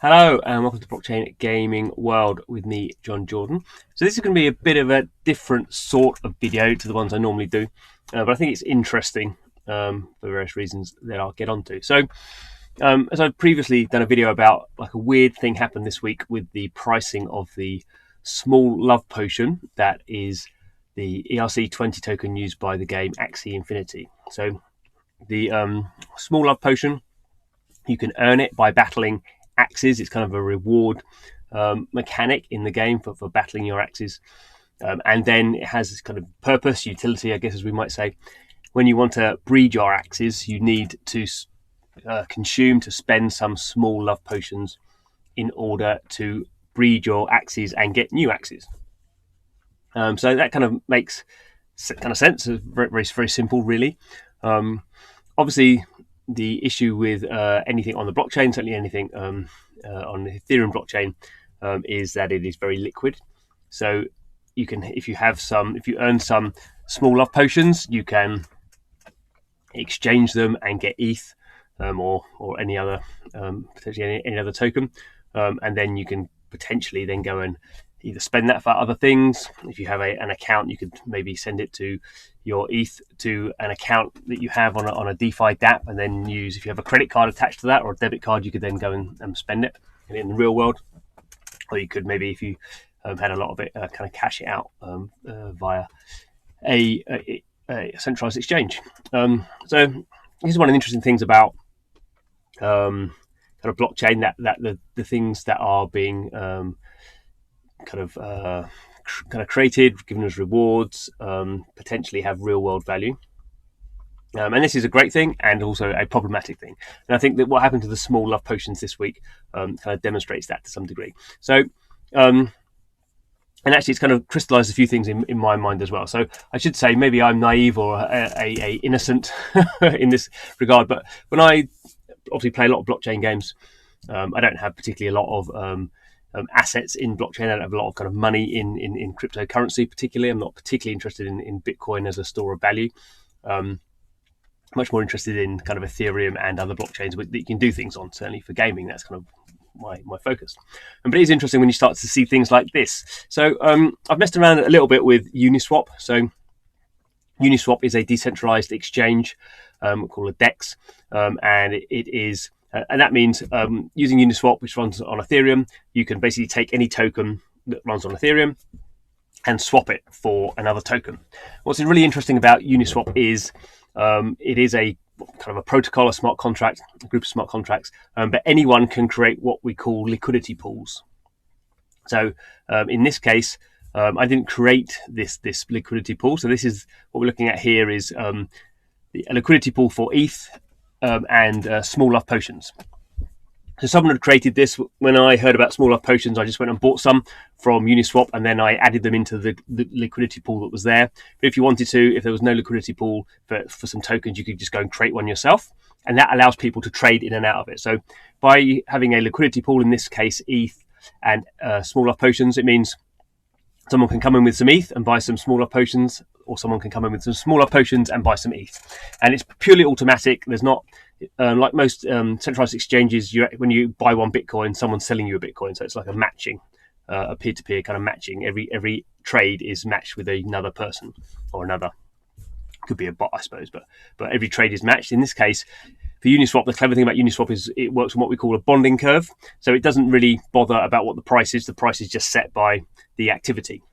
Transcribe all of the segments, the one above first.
Hello and welcome to Blockchain Gaming World with me, Jon Jordan. So this is going to be a bit of a different sort of video to the ones I normally do, but I think it's interesting for various reasons that I'll get onto. So as I've previously done a video about, like, a weird thing happened this week with the pricing of the small love potion that is the ERC20 token used by the game Axie Infinity. So the small love potion, you can earn it by battling axes. It's kind of a reward mechanic in the game for battling your axes, and then it has this kind of purpose, utility, I guess, as we might say. When you want to breed your axes, you need to spend some small love potions in order to breed your axes and get new axes. So that kind of makes kind of sense. It's very, very simple, really. Obviously, the issue with anything on the blockchain, certainly anything on the Ethereum blockchain, is that it is very liquid. So you can, if you earn some small love potions, you can exchange them and get ETH or any other potentially any other token, and then you can potentially then go and either spend that for other things. If you have an account, you could maybe send it to your ETH to an account that you have on a DeFi dApp, and then use, if you have a credit card attached to that or a debit card, you could then go and spend it in the real world. Or you could maybe, if you had a lot of it, kind of cash it out via a centralized exchange. So this is one of the interesting things about kind of blockchain, that the things that are being kind of created, given as rewards, potentially have real world value. And this is a great thing and also a problematic thing. And I think that what happened to the small love potions this week kind of demonstrates that to some degree. So, and actually it's kind of crystallized a few things in my mind as well. So I should say maybe I'm naive or a innocent in this regard, but when I obviously play a lot of blockchain games, I don't have particularly a lot of assets in blockchain. I don't have a lot of kind of money in cryptocurrency particularly. I'm not particularly interested in Bitcoin as a store of value. Much more interested in kind of Ethereum and other blockchains that you can do things on. Certainly for gaming, that's kind of my focus. But it is interesting when you start to see things like this. So I've messed around a little bit with Uniswap. So Uniswap is a decentralized exchange called a DEX, and it is and that means using Uniswap, which runs on Ethereum, you can basically take any token that runs on Ethereum and swap it for another token. What's really interesting about Uniswap is it is a kind of a protocol, a smart contract, a group of smart contracts, but anyone can create what we call liquidity pools. So in this case, I didn't create this liquidity pool. So this is what we're looking at here is a liquidity pool for ETH and small love potions. So someone had created this. When I heard about small love potions, I just went and bought some from Uniswap, and then I added them into the liquidity pool that was there. But if you wanted to, if there was no liquidity pool for some tokens, you could just go and create one yourself, and that allows people to trade in and out of it. So by having a liquidity pool, in this case ETH and small love potions, it means someone can come in with some ETH and buy some smaller potions, or someone can come in with some smaller potions and buy some ETH. And it's purely automatic. There's not, like most centralized exchanges, when you buy one Bitcoin, someone's selling you a Bitcoin. So it's like a matching, a peer-to-peer kind of matching. Every trade is matched with another person or another. Could be a bot, I suppose, but every trade is matched. In this case, for Uniswap, the clever thing about Uniswap is it works on what we call a bonding curve. So it doesn't really bother about what the price is. The price is just set by the activity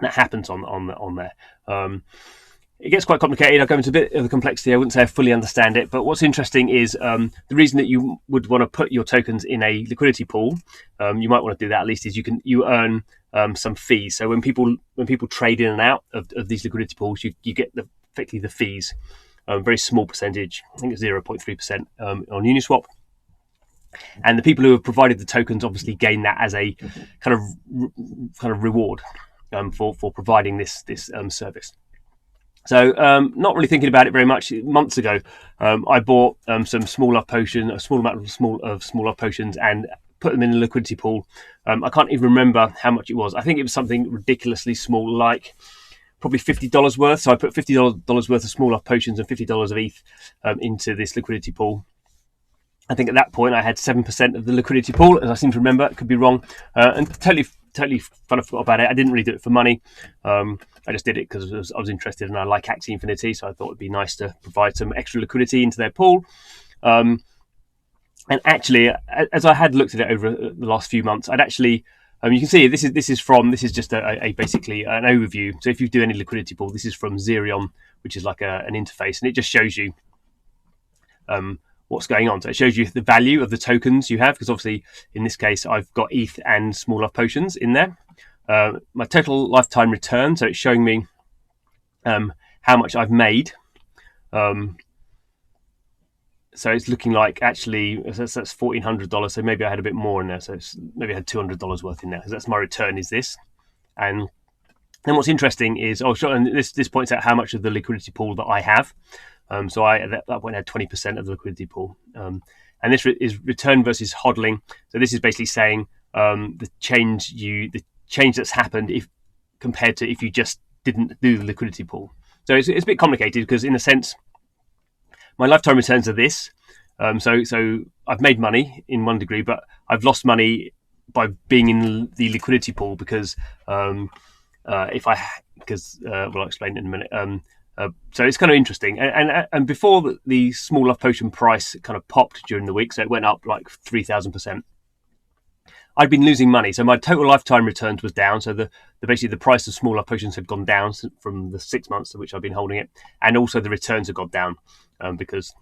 that happens on there. It gets quite complicated. I'll go into a bit of the complexity. I wouldn't say I fully understand it, but what's interesting is the reason that you would want to put your tokens in a liquidity pool, you might want to do that at least, is you earn some fees. So when people trade in and out of these liquidity pools, you get effectively the fees, very small percentage. I think it's 0.3% on Uniswap. And the people who have provided the tokens obviously gain that as a kind of reward for providing this service. So not really thinking about it very much. Months ago, I bought some small love potion, a small amount of small love potions, and put them in a liquidity pool. I can't even remember how much it was. I think it was something ridiculously small, like probably $50 worth. So I put $50 worth of small off potions and $50 of ETH into this liquidity pool. I think at that point I had 7% of the liquidity pool, as I seem to remember. It could be wrong, and totally kind of forgot about it. I didn't really do it for money. I just did it because I was interested and I like Axie Infinity, so I thought it'd be nice to provide some extra liquidity into their pool. And actually, as I had looked at it over the last few months, I'd actually you can see this is just a basically an overview. So if you do any liquidity pool, this is from Xerion, which is like an interface, and it just shows you what's going on. So it shows you the value of the tokens you have, because obviously in this case I've got ETH and small off potions in there. My total lifetime return, so it's showing me how much I've made. So it's looking like actually that's $1,400. So maybe I had a bit more in there. So maybe I had $200 worth in there. So that's my return, is this. And then what's interesting is, and this points out how much of the liquidity pool that I have. So I at that point had 20% of the liquidity pool. And this is return versus hodling. So this is basically saying the change that's happened compared to if you just didn't do the liquidity pool. So it's a bit complicated because in a sense, my lifetime returns are this. So I've made money in one degree, but I've lost money by being in the liquidity pool because I'll explain it in a minute. So it's kind of interesting. And before the small off potion price kind of popped during the week, so it went up like 3,000%. I'd been losing money, so my total lifetime returns was down. So basically the price of small off potions had gone down from the 6 months to which I've been holding it, and also the returns had gone down because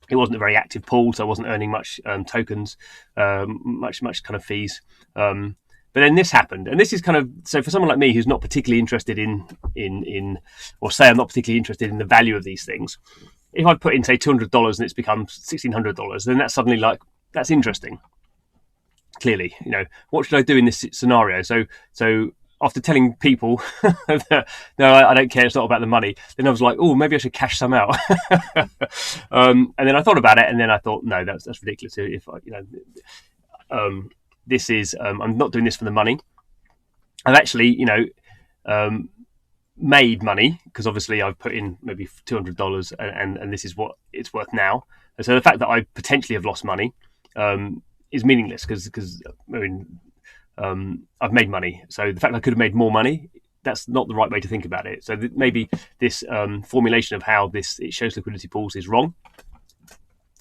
it wasn't a very active pool, so I wasn't earning much tokens, much kind of fees. But then this happened, and this is kind of, so for someone like me who's not particularly interested in or say I'm not particularly interested in the value of these things, if I put in say $200 and it's become $1,600, then that's suddenly like, that's interesting. Clearly, what should I do in this scenario? So after telling people that, no, I don't care, it's not about the money, then I was like, oh, maybe I should cash some out. And then I thought about it, and then I thought, no, that's ridiculous. If this is, I'm not doing this for the money. I've actually, made money because obviously I've put in maybe $200, and this is what it's worth now. And so the fact that I potentially have lost money is meaningless because I've made money. So the fact that I could have made more money, that's not the right way to think about it. So maybe this formulation of how it shows liquidity pools is wrong.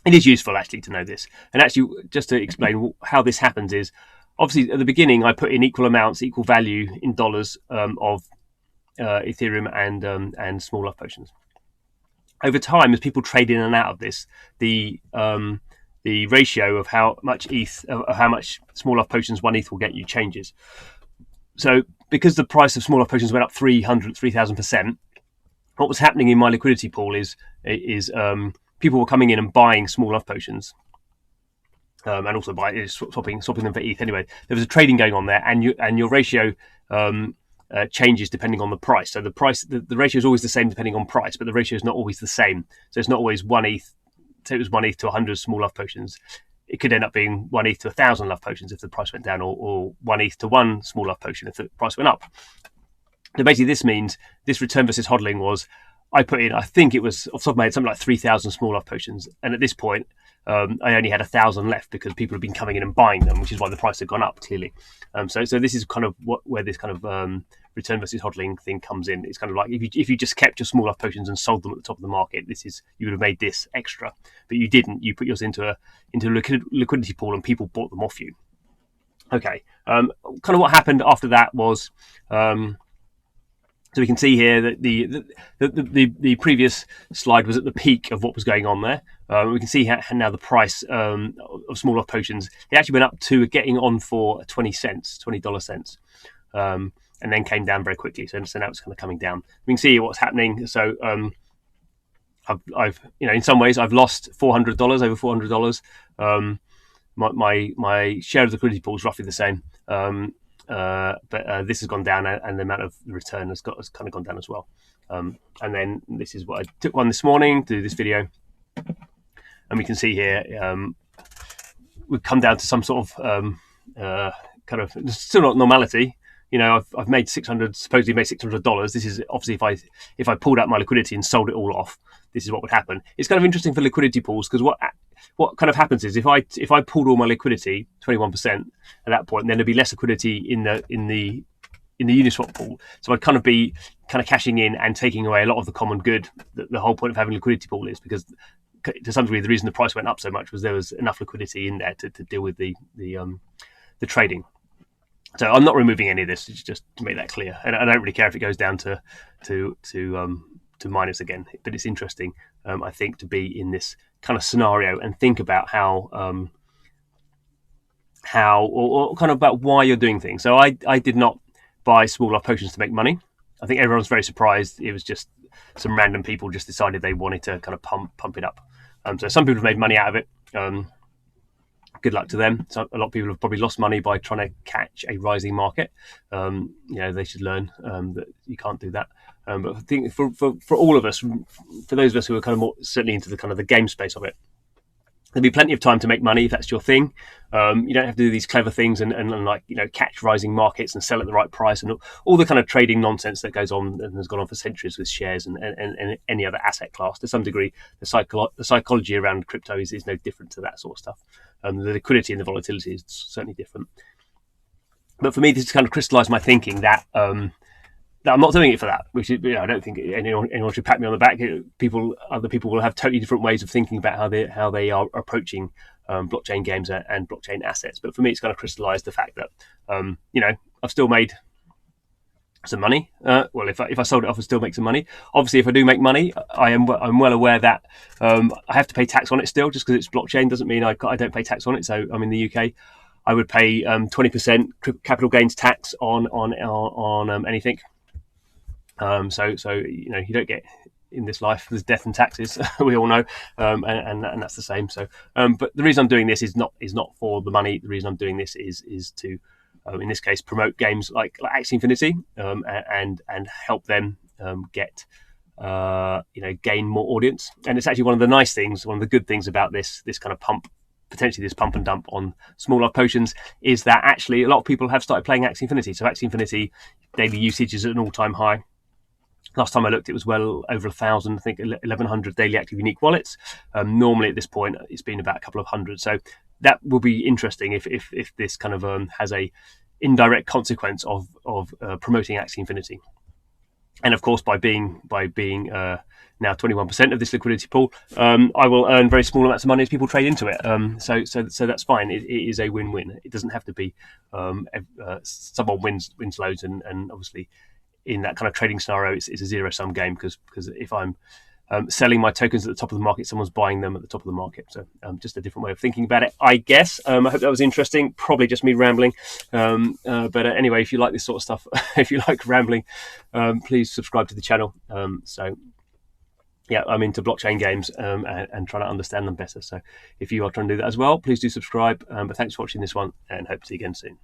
It is useful actually to know this. And actually, just to explain how this happens is, obviously at the beginning I put in equal amounts, equal value in dollars of Ethereum and small off potions. Over time, as people trade in and out of this, the ratio of how much small off potions 1 ETH will get you changes. So because the price of small off potions went up 3,000%, what was happening in my liquidity pool is people were coming in and buying small off potions, and also swapping them for ETH. Anyway, there was a trading going on there, and your ratio changes depending on the price. So the ratio is always the same depending on price, but the ratio is not always the same. So it's not always 1 ETH. Say it was 1 ETH to 100 small love potions. It could end up being 1 ETH to 1,000 love potions if the price went down, or 1 ETH to 1 small love potion if the price went up. So basically, this means this return versus hodling was, I put in, I think it was off the top of my head, something like 3,000 small love potions, and at this point, I only had 1,000 left because people had been coming in and buying them, which is why the price had gone up clearly. So this is kind of where this kind of return versus hodling thing comes in. It's kind of like if you just kept your small off potions and sold them at the top of the market, you would have made this extra, but you didn't. You put yours into a liquidity pool and people bought them off you. Okay, kind of what happened after that was, so we can see here that the previous slide was at the peak of what was going on there. We can see how now the price of small off potions, it actually went up to getting on for $20, and then came down very quickly. So now it's kind of coming down. We can see what's happening. So I've in some ways I've lost $400, over $400. My share of the liquidity pool is roughly the same. But this has gone down, and the amount of return has kind of gone down as well. And then this is what I took one this morning to do this video, and we can see here we've come down to some sort of kind of still not normality. I've made supposedly made $600. This is obviously if I pulled out my liquidity and sold it all off, this is what would happen. It's kind of interesting for liquidity pools, because what kind of happens is if I pulled all my liquidity, 21% at that point, then there'd be less liquidity in the Uniswap pool. So I'd kind of cashing in and taking away a lot of the common good. The whole point of having a liquidity pool is because, to some degree, the reason the price went up so much was there was enough liquidity in there to deal with the trading. So I'm not removing any of this, just to make that clear. And I don't really care if it goes down to minus again. But it's interesting, I think, to be in this kind of scenario and think about how or kind of about why you're doing things. So I did not buy small life potions to make money. I think everyone's very surprised. It was just some random people just decided they wanted to kind of pump it up. So some people have made money out of it. Good luck to them. So a lot of people have probably lost money by trying to catch a rising market. They should learn that you can't do that. But I think for all of us, for those of us who are kind of more certainly into the kind of the game space of it, there'll be plenty of time to make money if that's your thing. You don't have to do these clever things and catch rising markets and sell at the right price and all the kind of trading nonsense that goes on and has gone on for centuries with shares and any other asset class. To some degree, the psychology around crypto is no different to that sort of stuff. The liquidity and the volatility is certainly different. But for me, this has kind of crystallized my thinking that I'm not doing it for that. Which is, I don't think anyone should pat me on the back. Other people will have totally different ways of thinking about how they are approaching blockchain games and blockchain assets. But for me, it's kind of crystallized the fact that I've still made some money. Well, if I sold it off, I'd still make some money. Obviously, if I do make money, I'm well aware that I have to pay tax on it still. Just because it's blockchain doesn't mean I don't pay tax on it. So I'm in the UK. I would pay 20% capital gains tax on anything. So you don't get in this life. There's death and taxes. We all know, and that's the same. So, but the reason I'm doing this is not for the money. The reason I'm doing this is to, in this case, promote games like Axie Infinity, and help them get gain more audience. And it's actually one of the nice things, one of the good things about this kind of potentially this pump and dump on small life potions is that actually a lot of people have started playing Axie Infinity. So Axie Infinity daily usage is at an all-time high. Last time I looked, it was well over 1,000, I think 1,100 daily active unique wallets. Normally at this point, it's been about a couple of hundred. So that will be interesting if this kind of has a indirect consequence of promoting Axie Infinity. And of course, by being now 21% of this liquidity pool, I will earn very small amounts of money as people trade into it. So that's fine. It is a win-win. It doesn't have to be someone wins loads, and obviously in that kind of trading scenario, it's a zero-sum game because if I'm selling my tokens at the top of the market, someone's buying them at the top of the market. So just a different way of thinking about it, I guess. I hope that was interesting. Probably just me rambling. But anyway, if you like this sort of stuff, if you like rambling, please subscribe to the channel. I'm into blockchain games and trying to understand them better. So if you are trying to do that as well, please do subscribe. But thanks for watching this one and hope to see you again soon.